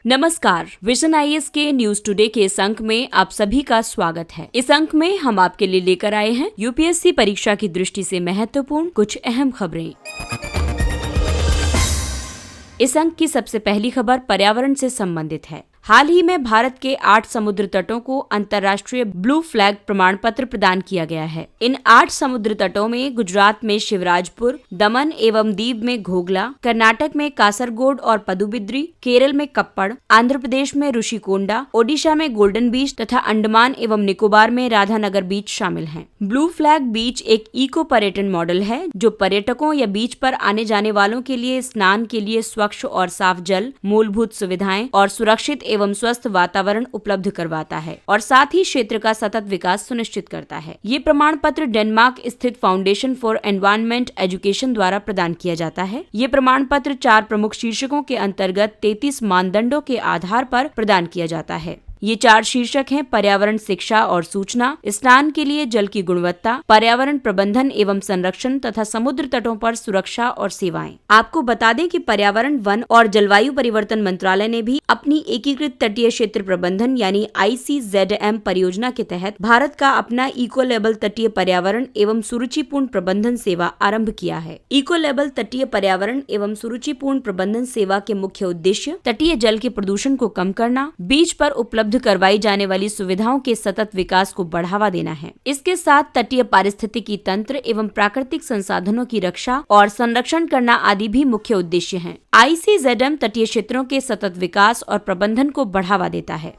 नमस्कार, vision IAS के news today के इस अंक में आप सभी का स्वागत है। इस अंक में हम आपके लिए लेकर आए हैं यूपीएससी परीक्षा की दृष्टि से महत्वपूर्ण कुछ अहम खबरें। इस अंक की सबसे पहली खबर पर्यावरण से संबंधित है। हाल ही में भारत के 8 समुद्र तटों को अंतर्राष्ट्रीय ब्लू फ्लैग प्रमाण पत्र प्रदान किया गया है। इन 8 समुद्र तटों में गुजरात में शिवराजपुर, दमन एवं दीव में घोघला, कर्नाटक में कासरगोड और पदुबिद्री, केरल में कप्पड़, आंध्र प्रदेश में ऋषिकोंडा, ओडिशा में गोल्डन बीच तथा अंडमान एवं निकोबार में राधानगर बीच शामिल हैं। ब्लू फ्लैग बीच एक इको पर्यटन मॉडल है जो पर्यटकों या बीच पर आने जाने वालों के लिए स्नान के लिए स्वच्छ और साफ जल, मूलभूत सुविधाएं और सुरक्षित एवं स्वस्थ वातावरण उपलब्ध करवाता है और साथ ही क्षेत्र का सतत विकास सुनिश्चित करता है। ये प्रमाण पत्र डेनमार्क स्थित फाउंडेशन फॉर एनवायरमेंट एजुकेशन द्वारा प्रदान किया जाता है। ये प्रमाण पत्र 4 प्रमुख शीर्षकों के अंतर्गत 33 मानदंडों के आधार पर प्रदान किया जाता है। ये 4 शीर्षक हैं: पर्यावरण शिक्षा और सूचना, स्नान के लिए जल की गुणवत्ता, पर्यावरण प्रबंधन एवं संरक्षण तथा समुद्र तटों पर सुरक्षा और सेवाएं। आपको बता दें कि पर्यावरण, वन और जलवायु परिवर्तन मंत्रालय ने भी अपनी एकीकृत तटीय क्षेत्र प्रबंधन यानी ICZM परियोजना के तहत भारत का अपना इको लेबल तटीय पर्यावरण एवं सुरुचिपूर्ण प्रबंधन सेवा आरंभ किया है। इको लेबल तटीय पर्यावरण एवं सुरुचिपूर्ण प्रबंधन सेवा के मुख्य उद्देश्य तटीय जल के प्रदूषण को कम करना, बीच पर उपलब्ध करवाई जाने वाली सुविधाओं के सतत विकास को बढ़ावा देना है। इसके साथ तटीय पारिस्थितिकी तंत्र एवं प्राकृतिक संसाधनों की रक्षा और संरक्षण करना आदि भी मुख्य उद्देश्य हैं। ICZM तटीय क्षेत्रों के सतत विकास और प्रबंधन को बढ़ावा देता है।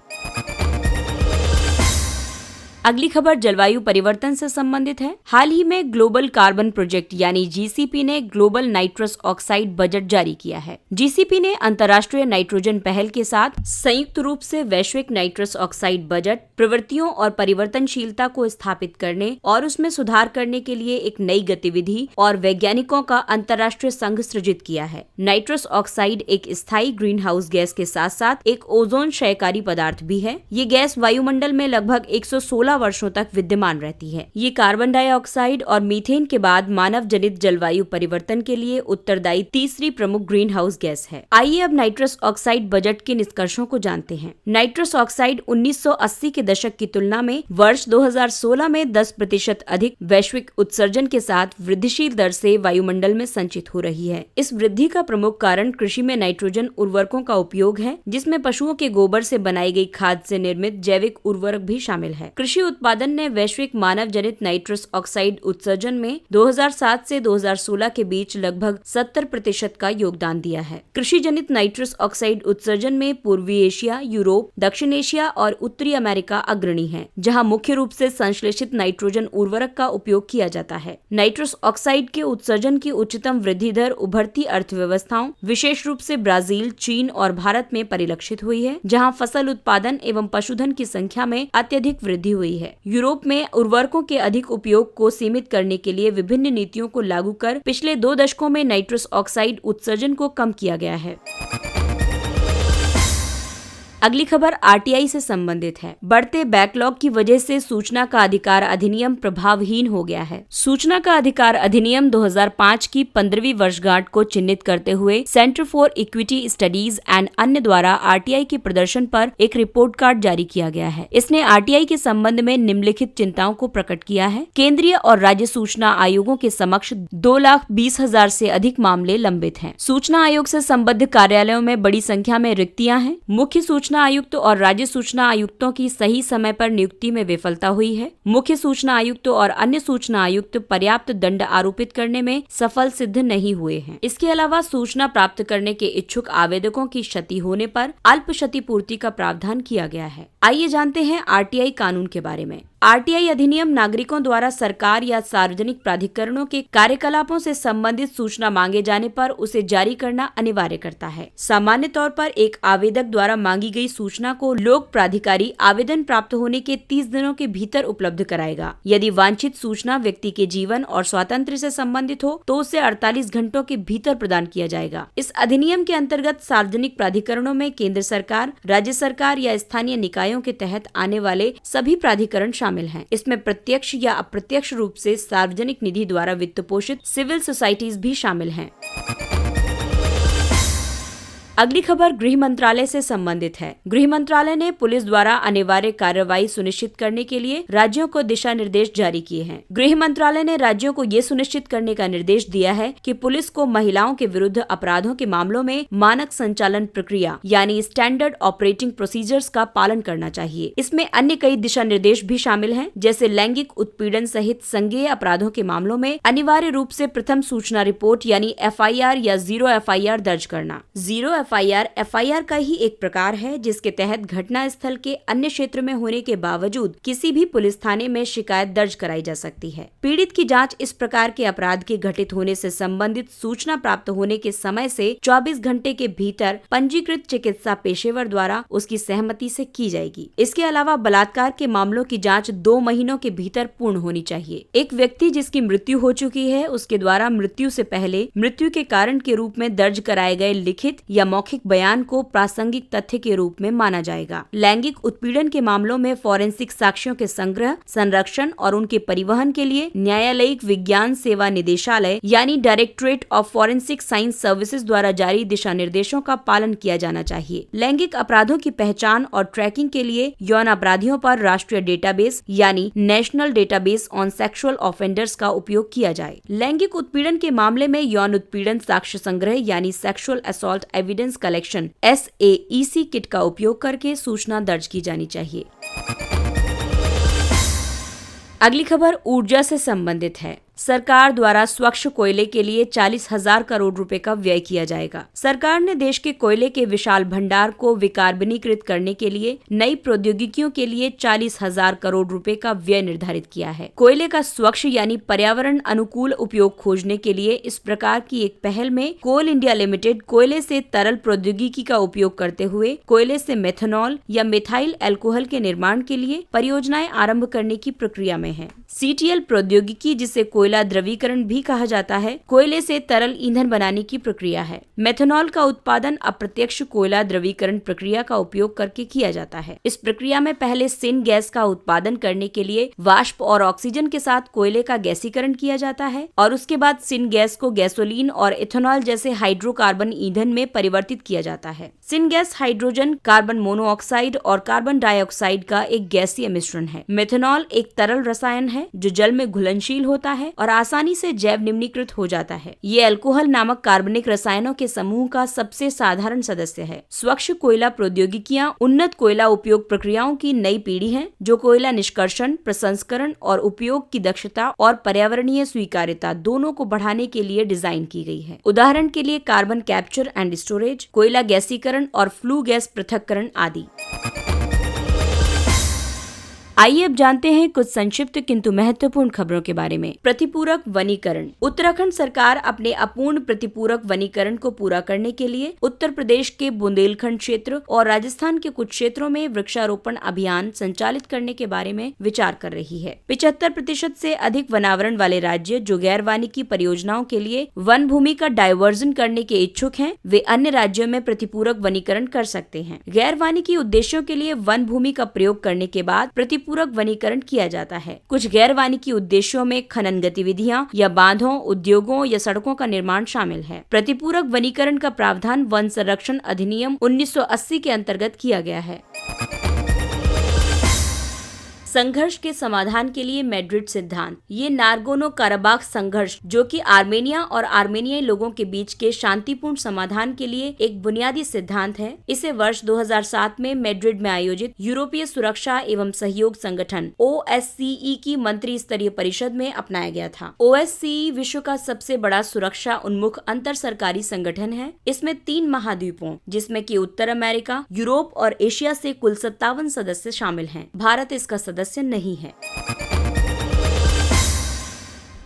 अगली खबर जलवायु परिवर्तन से संबंधित है। हाल ही में ग्लोबल कार्बन प्रोजेक्ट यानी GCP ने ग्लोबल नाइट्रस ऑक्साइड बजट जारी किया है। GCP ने अंतर्राष्ट्रीय नाइट्रोजन पहल के साथ संयुक्त रूप से वैश्विक नाइट्रस ऑक्साइड बजट प्रवृत्तियों और परिवर्तनशीलता को स्थापित करने और उसमें सुधार करने के लिए एक नई गतिविधि और वैज्ञानिकों का अंतर्राष्ट्रीय संघ सृजित किया है। नाइट्रस ऑक्साइड एक स्थायी ग्रीन हाउस गैस के साथ साथ एक ओजोन क्षयकारी पदार्थ भी है। ये गैस वायुमंडल में लगभग 116 वर्षों तक विद्यमान रहती है। ये कार्बन डाइऑक्साइड और मीथेन के बाद मानव जनित जलवायु परिवर्तन के लिए उत्तरदायी तीसरी प्रमुख ग्रीन हाउस गैस है। आइए अब नाइट्रस ऑक्साइड बजट के निष्कर्षों को जानते हैं। नाइट्रस ऑक्साइड 1980 के दशक की तुलना में वर्ष 2016 में 10% अधिक वैश्विक उत्सर्जन के साथ वृद्धिशील दर से वायुमंडल में संचित हो रही है। इस वृद्धि का प्रमुख कारण कृषि में नाइट्रोजन उर्वरकों का उपयोग है, जिसमें पशुओं के गोबर से बनाई गई खाद से निर्मित जैविक उर्वरक भी शामिल है। कृषि उत्पादन ने वैश्विक मानव जनित नाइट्रस ऑक्साइड उत्सर्जन में 2007 से 2016 के बीच लगभग 70% का योगदान दिया है। कृषि जनित नाइट्रस ऑक्साइड उत्सर्जन में पूर्वी एशिया, यूरोप, दक्षिण एशिया और उत्तरी अमेरिका अग्रणी हैं, जहां मुख्य रूप से संश्लेषित नाइट्रोजन उर्वरक का उपयोग किया जाता है। नाइट्रस ऑक्साइड के उत्सर्जन की उच्चतम वृद्धि दर उभरती अर्थव्यवस्थाओं, विशेष रूप से ब्राजील, चीन और भारत में परिलक्षित हुई है, जहां फसल उत्पादन एवं पशुधन की संख्या में अत्यधिक वृद्धि हुई है। यूरोप में उर्वरकों के अधिक उपयोग को सीमित करने के लिए विभिन्न नीतियों को लागू कर पिछले 2 दशकों में नाइट्रस ऑक्साइड उत्सर्जन को कम किया गया है। अगली खबर RTI से संबंधित है। बढ़ते बैकलॉग की वजह से सूचना का अधिकार अधिनियम प्रभावहीन हो गया है। सूचना का अधिकार अधिनियम 2005 की 15वीं वर्षगांठ को चिन्हित करते हुए centre for equity studies and अन्य द्वारा RTI के प्रदर्शन पर एक रिपोर्ट कार्ड जारी किया गया है। इसने RTI के संबंध में निम्नलिखित चिंताओं को प्रकट किया है। केंद्रीय और राज्य सूचना आयोगों के समक्ष 2,20,000 से अधिक मामले लंबित हैं। सूचना आयोग से संबद्ध कार्यालयों में बड़ी संख्या में रिक्तियां हैं। मुख्य सूचना आयुक्त और राज्य सूचना आयुक्तों की सही समय पर नियुक्ति में विफलता हुई है। मुख्य सूचना आयुक्त और अन्य सूचना आयुक्त पर्याप्त दंड आरोपित करने में सफल सिद्ध नहीं हुए हैं। इसके अलावा सूचना प्राप्त करने के इच्छुक आवेदकों की क्षति होने पर अल्प क्षतिपूर्ति का प्रावधान किया गया है। आइए जानते हैं RTI कानून के बारे में। RTI अधिनियम नागरिकों द्वारा सरकार या सार्वजनिक प्राधिकरणों के कार्यकलापों से संबंधित सूचना मांगे जाने पर उसे जारी करना अनिवार्य करता है। सामान्य तौर पर एक आवेदक द्वारा मांगी गई सूचना को लोक प्राधिकारी आवेदन प्राप्त होने के 30 दिनों के भीतर उपलब्ध कराएगा। यदि वांछित सूचना व्यक्ति के जीवन और स्वातंत्र्य से संबंधित हो तो उसे 48 घंटों के भीतर प्रदान किया जाएगा। इस अधिनियम के अंतर्गत सार्वजनिक प्राधिकरणों में केंद्र सरकार, राज्य सरकार या स्थानीय निकायों के तहत आने वाले सभी प्राधिकरण शामिल हैं। इसमें प्रत्यक्ष या अप्रत्यक्ष रूप से सार्वजनिक निधि द्वारा वित्त पोषित सिविल सोसाइटीज भी शामिल हैं। अगली खबर गृह मंत्रालय से संबंधित है। गृह मंत्रालय ने पुलिस द्वारा अनिवार्य कार्रवाई सुनिश्चित करने के लिए राज्यों को दिशा निर्देश जारी किए हैं। गृह मंत्रालय ने राज्यों को ये सुनिश्चित करने का निर्देश दिया है कि पुलिस को महिलाओं के विरुद्ध अपराधों के मामलों में मानक संचालन प्रक्रिया यानी स्टैंडर्ड ऑपरेटिंग प्रोसीजर्स का पालन करना चाहिए। इसमें अन्य कई दिशा निर्देश भी शामिल हैं, जैसे लैंगिक उत्पीड़न सहित संज्ञेय अपराधों के मामलों में अनिवार्य रूप से प्रथम सूचना रिपोर्ट यानी FIR या जीरो FIR दर्ज करना। जीरो FIR का ही एक प्रकार है जिसके तहत घटना स्थल के अन्य क्षेत्र में होने के बावजूद किसी भी पुलिस थाने में शिकायत दर्ज कराई जा सकती है। पीड़ित की जांच इस प्रकार के अपराध के घटित होने से संबंधित सूचना प्राप्त होने के समय से 24 घंटे के भीतर पंजीकृत चिकित्सा पेशेवर द्वारा उसकी सहमति से की जाएगी। इसके अलावा बलात्कार के मामलों की जांच 2 महीनों के भीतर पूर्ण होनी चाहिए। एक व्यक्ति जिसकी मृत्यु हो चुकी है उसके द्वारा मृत्यु से पहले मृत्यु के कारण के रूप में दर्ज कराए गए लिखित या मौखिक बयान को प्रासंगिक तथ्य के रूप में माना जाएगा। लैंगिक उत्पीड़न के मामलों में फॉरेंसिक साक्ष्यों के संग्रह, संरक्षण और उनके परिवहन के लिए न्यायालयिक विज्ञान सेवा निदेशालय यानी directorate of forensic science services द्वारा जारी दिशा निर्देशों का पालन किया जाना चाहिए। लैंगिक अपराधों की पहचान और ट्रैकिंग के लिए यौन अपराधियों पर राष्ट्रीय डेटाबेस यानी national database on sexual offenders का उपयोग किया जाए। लैंगिक उत्पीड़न के मामले में यौन उत्पीड़न साक्ष्य संग्रह यानी sexual assault evidence collection SAEC kit का उपयोग करके सूचना दर्ज की जानी चाहिए। अगली खबर ऊर्जा से संबंधित है। सरकार द्वारा स्वच्छ कोयले के लिए 40,000 करोड़ रुपए का व्यय किया जाएगा। सरकार ने देश के कोयले के विशाल भंडार को विकार्बनीकृत करने के लिए नई प्रौद्योगिकियों के लिए 40,000 करोड़ रुपए का व्यय निर्धारित किया है। कोयले का स्वच्छ यानी पर्यावरण अनुकूल उपयोग खोजने के लिए इस प्रकार की एक पहल में कोल इंडिया लिमिटेड कोयले से तरल प्रौद्योगिकी का उपयोग करते हुए कोयले से मेथनॉल या मिथाइल अल्कोहल के निर्माण के लिए परियोजनाएं आरंभ करने की प्रक्रिया में है। CTL प्रौद्योगिकी, जिसे कोयला द्रवीकरण भी कहा जाता है, कोयले से तरल ईंधन बनाने की प्रक्रिया है। मेथनॉल का उत्पादन अप्रत्यक्ष कोयला द्रवीकरण प्रक्रिया का उपयोग करके किया जाता है। इस प्रक्रिया में पहले सिन गैस का उत्पादन करने के लिए वाष्प और ऑक्सीजन के साथ कोयले का गैसीकरण किया जाता है और उसके बाद सिन गैस को गैसोलीन और इथेनॉल जैसे हाइड्रोकार्बन ईंधन में परिवर्तित किया जाता है। Syn gas hydrogen, carbon monoxide और कार्बन डाइऑक्साइड का एक गैसीय मिश्रण है। मेथनॉल एक तरल रसायन है जो जल में घुलनशील होता है और आसानी से जैव निम्नीकृत हो जाता है। ये अल्कोहल नामक कार्बनिक रसायनों के समूह का सबसे साधारण सदस्य है। स्वच्छ कोयला प्रौद्योगिकियां उन्नत कोयला उपयोग प्रक्रियाओं की नई पीढ़ी हैं, जो कोयला निष्कर्षण, प्रसंस्करण और उपयोग की दक्षता और पर्यावरणीय स्वीकार्यता दोनों को बढ़ाने के लिए डिजाइन की गई है। उदाहरण के लिए कार्बन कैप्चर एंड स्टोरेज, कोयला गैसीकरण और फ्लू गैस पृथक्करण आदि। आइए अब जानते हैं कुछ संक्षिप्त किंतु महत्वपूर्ण खबरों के बारे में। प्रतिपूरक वनीकरण। उत्तराखंड सरकार अपने अपूर्ण प्रतिपूरक वनीकरण को पूरा करने के लिए उत्तर प्रदेश के बुंदेलखंड क्षेत्र और राजस्थान के कुछ क्षेत्रों में वृक्षारोपण अभियान संचालित करने के बारे में विचार कर रही है। 75% से अधिक वनावरण वाले राज्य जो गैर वानिकी परियोजनाओं के लिए वन भूमि का डायवर्जन करने के इच्छुक हैं, वे अन्य राज्यों में प्रतिपूरक वनीकरण कर सकते हैं। गैर वानिकी उद्देश्यों के लिए वन भूमि का प्रयोग करने के बाद प्रतिपूरक वनीकरण किया जाता है। कुछ गैर वानिकी उद्देश्यों में खनन गतिविधियां या बांधों, उद्योगों या सड़कों का निर्माण शामिल है। प्रतिपूरक वनीकरण का प्रावधान वन संरक्षण अधिनियम 1980 के अंतर्गत किया गया है। संघर्ष के समाधान के लिए मैड्रिड सिद्धांत। ये नागोर्नो काराबाख संघर्ष, जो कि आर्मेनिया और आर्मेनियाई लोगों के बीच के शांतिपूर्ण समाधान के लिए एक बुनियादी सिद्धांत है। इसे वर्ष 2007 में मैड्रिड में आयोजित यूरोपीय सुरक्षा एवं सहयोग संगठन OSCE की मंत्री स्तरीय परिषद में अपनाया गया था। OSCE विश्व का सबसे बड़ा सुरक्षा उन्मुख अंतर सरकारी संगठन है। इसमें 3 महाद्वीपों, जिसमें कि उत्तर अमेरिका, यूरोप और एशिया से कुल 57 सदस्य शामिल हैं। भारत इसका सदस्य नहीं है।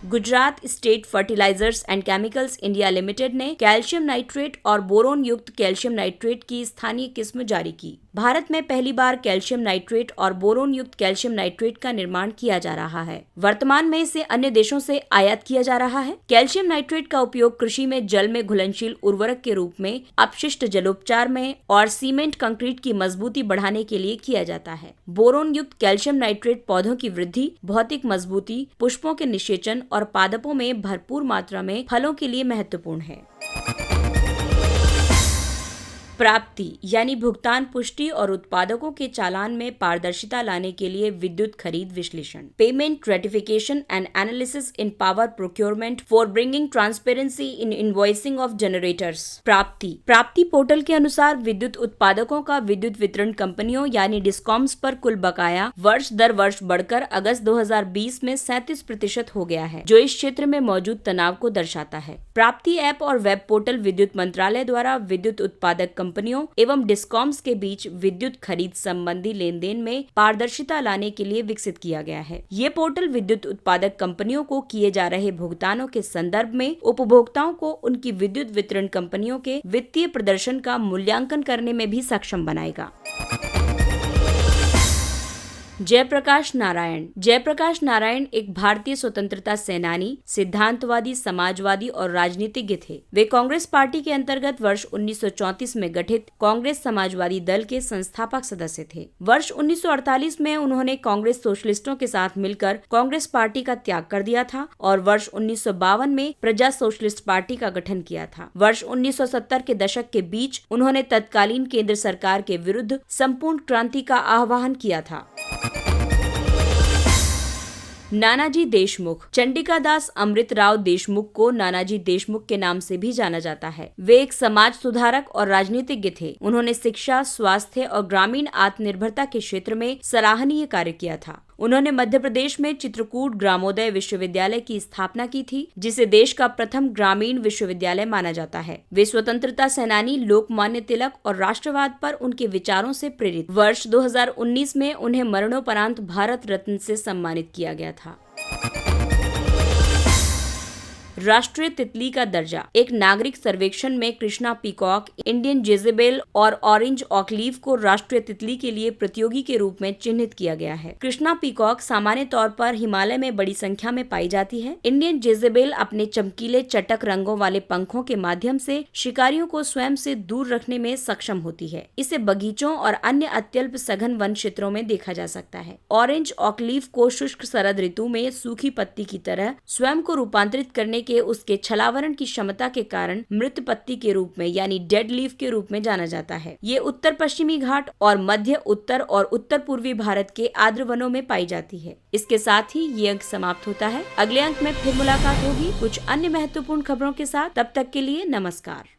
Gujarat State Fertilizers and Chemicals India Limited ने कैल्शियम नाइट्रेट और बोरोन युक्त कैल्शियम नाइट्रेट की स्थानीय किस्म जारी की। भारत में पहली बार कैल्शियम नाइट्रेट और बोरोन युक्त कैल्शियम नाइट्रेट का निर्माण किया जा रहा है। वर्तमान में इसे अन्य देशों से आयात किया जा रहा है। कैल्शियम नाइट्रेट का उपयोग कृषि में जल में घुलनशील उर्वरक के रूप में, अपशिष्ट जलोपचार में और सीमेंट कंक्रीट की मजबूती बढ़ाने के लिए किया जाता है। बोरोन युक्त कैल्शियम नाइट्रेट पौधों की वृद्धि, भौतिक मजबूती, पुष्पों के निषेचन और पादपों में भरपूर मात्रा में फलों के लिए महत्वपूर्ण है। प्राप्ति यानी भुगतान पुष्टि और उत्पादकों के चालान में पारदर्शिता लाने के लिए विद्युत खरीद विश्लेषण। Payment ratification and analysis in power procurement for bringing transparency in invoicing of generators. प्राप्ति पोर्टल के अनुसार विद्युत उत्पादकों का विद्युत वितरण कंपनियों यानी डिस्कॉम्स पर कुल बकाया वर्ष दर वर्ष बढ़कर अगस्त 2020 में 37% हो गया है, जो इस क्षेत्र में मौजूद तनाव को दर्शाता है। प्राप्ति ऐप और वेब पोर्टल विद्युत मंत्रालय द्वारा विद्युत उत्पादक कंपनियों एवं डिस्कॉम्स के बीच विद्युत खरीद संबंधी लेन देन में पारदर्शिता लाने के लिए विकसित किया गया है। ये पोर्टल विद्युत उत्पादक कंपनियों को किए जा रहे भुगतानों के संदर्भ में उपभोक्ताओं को उनकी विद्युत वितरण कंपनियों के वित्तीय प्रदर्शन का मूल्यांकन करने में भी सक्षम बनाएगा। जयप्रकाश नारायण एक भारतीय स्वतंत्रता सेनानी, सिद्धांतवादी, समाजवादी और राजनीतिज्ञ थे। वे कांग्रेस पार्टी के अंतर्गत वर्ष 1934 में गठित कांग्रेस समाजवादी दल के संस्थापक सदस्य थे। वर्ष 1948 में उन्होंने कांग्रेस सोशलिस्टों के साथ मिलकर कांग्रेस पार्टी का त्याग कर दिया था और वर्ष 1952 में प्रजा सोशलिस्ट पार्टी का गठन किया था। वर्ष 1970 के दशक के बीच उन्होंने तत्कालीन केंद्र सरकार के विरुद्ध संपूर्ण क्रांति का आह्वान किया था। नानाजी देशमुख। चंडिका दास अमृतराव देशमुख को नानाजी देशमुख के नाम से भी जाना जाता है। वे एक समाज सुधारक और राजनीतिज्ञ थे। उन्होंने शिक्षा, स्वास्थ्य और ग्रामीण आत्मनिर्भरता के क्षेत्र में सराहनीय कार्य किया था। उन्होंने मध्य प्रदेश में चित्रकूट ग्रामोदय विश्वविद्यालय की स्थापना की थी, जिसे देश का प्रथम ग्रामीण विश्वविद्यालय माना जाता है। वे स्वतंत्रता सेनानी, लोकमान्य तिलक और राष्ट्रवाद पर उनके विचारों से प्रेरित। वर्ष 2019 में उन्हें मरणोपरांत भारत रत्न से सम्मानित किया गया था। राष्ट्रीय तितली का दर्जा। एक नागरिक सर्वेक्षण में कृष्णा पीकॉक, इंडियन जेजेबेल और ऑरेंज ऑकलीफ को राष्ट्रीय तितली के लिए प्रतियोगी के रूप में चिन्हित किया गया है। कृष्णा पीकॉक सामान्य तौर पर हिमालय में बड़ी संख्या में पाई जाती है। इंडियन जेजेबेल अपने चमकीले चटक रंगों वाले पंखों के माध्यम से शिकारियों को स्वयं से दूर रखने में सक्षम होती है। इसे बगीचों और अन्य अत्यल्प सघन वन क्षेत्रों में देखा जा सकता है। ऑरेंज ऑकलीफ को शुष्क शरद ऋतु में सूखी पत्ती की तरह स्वयं को रूपांतरित करने के उसके छलावरण की क्षमता के कारण मृत पत्ती के रूप में यानी डेड लीफ के रूप में जाना जाता है। ये उत्तर पश्चिमी घाट और मध्य, उत्तर और उत्तर पूर्वी भारत के आर्द्र वनों में पाई जाती है। इसके साथ ही ये अंक समाप्त होता है। अगले अंक में फिर मुलाकात होगी कुछ अन्य महत्वपूर्ण खबरों के साथ। तब तक के लिए नमस्कार।